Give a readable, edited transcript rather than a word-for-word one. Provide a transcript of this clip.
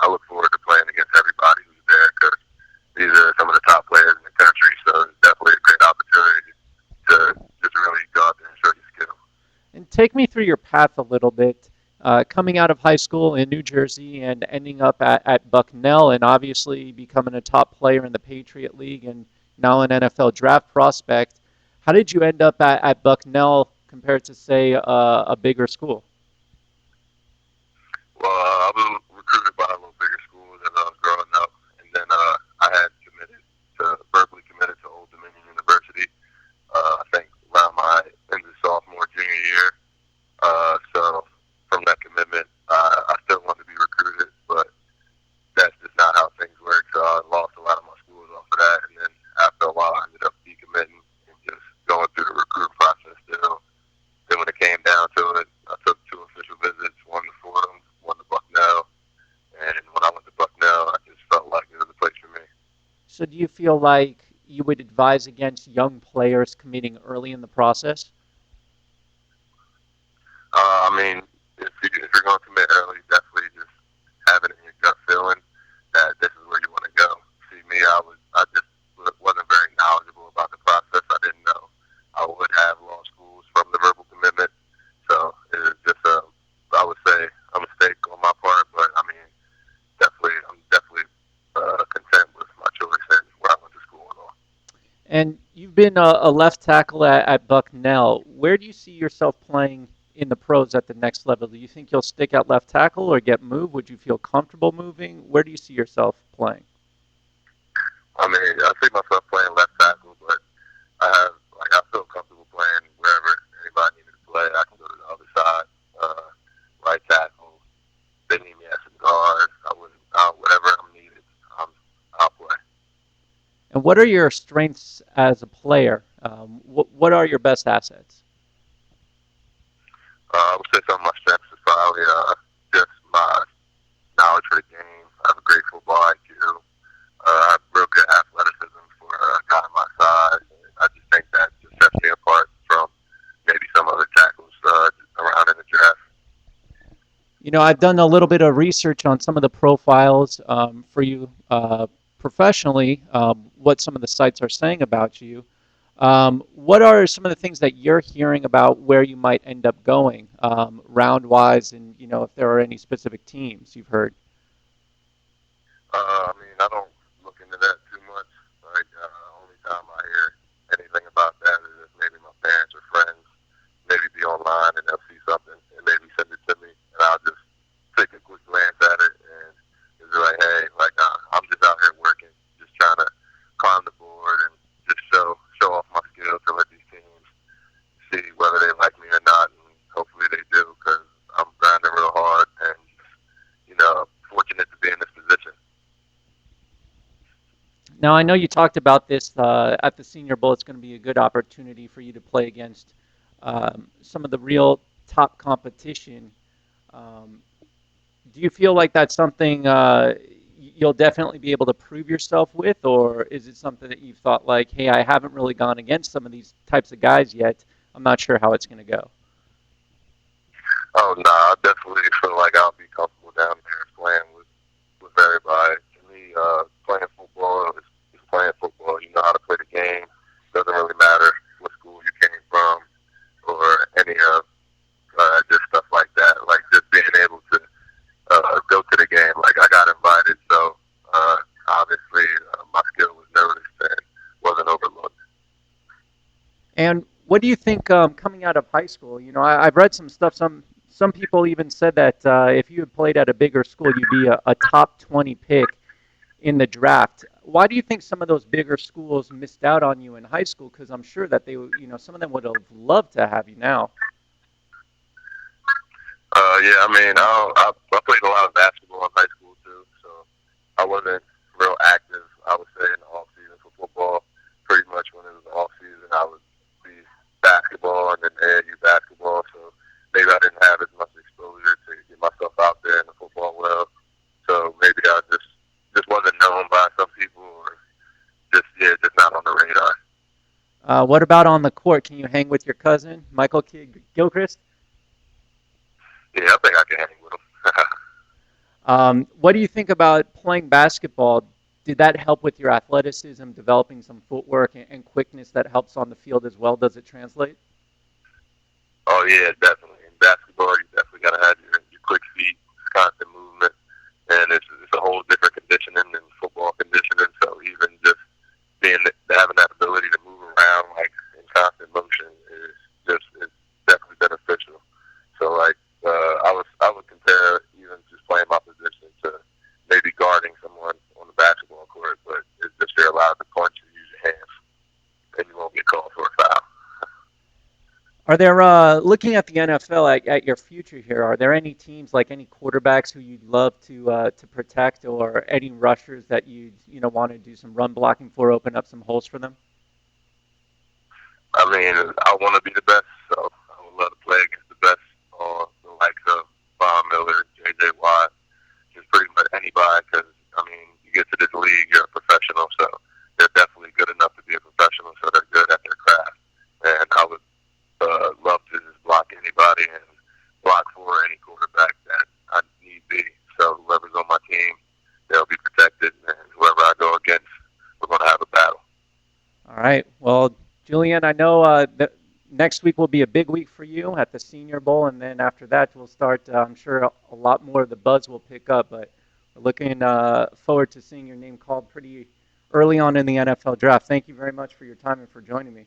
I look forward to playing against everybody who's there because these are some of the top players in the country. So it's definitely a great opportunity to just really go out there and show your skill. And take me through your path a little bit, coming out of high school in New Jersey and ending up at Bucknell and obviously becoming a top player in the Patriot League and now an NFL draft prospect. How did you end up at Bucknell compared to, say, a bigger school? Well, I was recruited by a little bigger school as I was growing up, and then I had verbally committed to Old Dominion University. I think around my end of sophomore, junior year. So from that commitment, I still wanted to be recruited, but that's just not how things work. So I lost a lot of my schools off of that, and then after a while, I ended up decommitting and just going through the recruiting process still. Then when it came down to it, I took 2 official visits, one to Fordham, one to Bucknell, and when I went to Bucknell, I just felt like it was a place for me. So do you feel like you would advise against young players committing early in the process? I mean, if you're going to commit early, definitely just have it in your gut feeling that this is where you want to go. See, me, I just wasn't very knowledgeable about the process. I didn't know I would have law schools from the verbal commitment. So it was just I would say, a mistake on my part. But I mean, I'm definitely content with my choice and where I went to school and all. And you've been a left tackle at Bucknell. Where do you see yourself playing in the pros at the next level? Do you think you'll stick at left tackle or get moved? Would you feel comfortable moving? Where do you see yourself playing? I mean, I see myself playing left tackle, but I feel comfortable playing wherever anybody needs me to play. I can go to the other side, right tackle. They need me as a guard. Whatever I'm needed, I'll play. And what are your strengths as a player? What are your best assets? I would say some of my strengths is probably just my knowledge for the game. I have a great football IQ. I have real good athleticism for a guy my size. And I just think that just sets me apart from maybe some other tackles around in the draft. You know, I've done a little bit of research on some of the profiles for you professionally, what some of the sites are saying about you. What are some of the things that you're hearing about where you might end up going round-wise, and you know if there are any specific teams you've heard? I mean, I don't look into that too much. Like, only time I hear anything about that is if maybe my parents or friends maybe be online and they'll see something and maybe send it to me, and I'll just take a quick glance at it and just be like, hey, like I'm just out here working, just trying to climb the board and just show off my skills to let these teams see whether they like me or not, and hopefully they do because I'm grinding real hard and fortunate to be in this position. Now, I know you talked about this at the Senior Bowl. It's going to be a good opportunity for you to play against some of the real top competition. Um, do you feel like that's something you'll definitely be able to prove yourself with, or is it something that you've thought like, hey, I haven't really gone against some of these types of guys yet. I'm not sure how it's going to go. Oh no, I definitely feel like I'll be comfortable down there playing with everybody. To me, playing football is playing football. You know how to play the game. Doesn't really matter what school you came from or any of just stuff like that. Like just being able to go to the game. Like I got invited, so obviously my skill was noticed and wasn't overlooked. And what do you think coming out of high school? You know, I've read some stuff. Some people even said that if you had played at a bigger school, you'd be a top 20 pick in the draft. Why do you think some of those bigger schools missed out on you in high school? Because I'm sure that some of them would have loved to have you now. Yeah, I mean, I played a lot of basketball in high school too, so I wasn't real active. I would say in the off season for football. Pretty much when it was the off season, I would be basketball and then AAU basketball. So maybe I didn't have as much exposure to get myself out there in the football world. So maybe I just wasn't known by some people, or just not on the radar. What about on the court? Can you hang with your cousin, Michael Gilchrist? Yeah, I think I can hang with them. What do you think about playing basketball? Did that help with your athleticism, developing some footwork and quickness that helps on the field as well? Does it translate? Oh yeah, definitely. In basketball, you definitely gotta have your quick feet, constant movement, and it's a whole different conditioning than football conditioning. So even just being having that ability to move around like in constant motion is definitely beneficial. So like I would compare even just playing my position to maybe guarding someone on the basketball court, but it's just you're allowed to punch and use your hands, and you won't get called for a foul. Are there, looking at the NFL at your future here, are there any teams like any quarterbacks who you'd love to protect or any rushers that you want to do some run blocking for, open up some holes for them? I mean, I want to be the best, so I would love to play against the best, or the likes of Von Miller, J.J. Watt, just pretty much anybody. Because I mean, you get to this league, you're a professional, so they're definitely good enough to be a professional, so they're good at their craft. And I would love to just block anybody and block for any quarterback that I need be. So whoever's on my team, they'll be protected, and whoever I go against, we're going to have a battle. All right. Well, Julian, I know that next week will be a big week for you at the Senior Bowl, and then after that, we'll start. I'm sure a lot more of the buzz will pick up, but we're looking forward to seeing your name called pretty early on in the NFL draft. Thank you very much for your time and for joining me.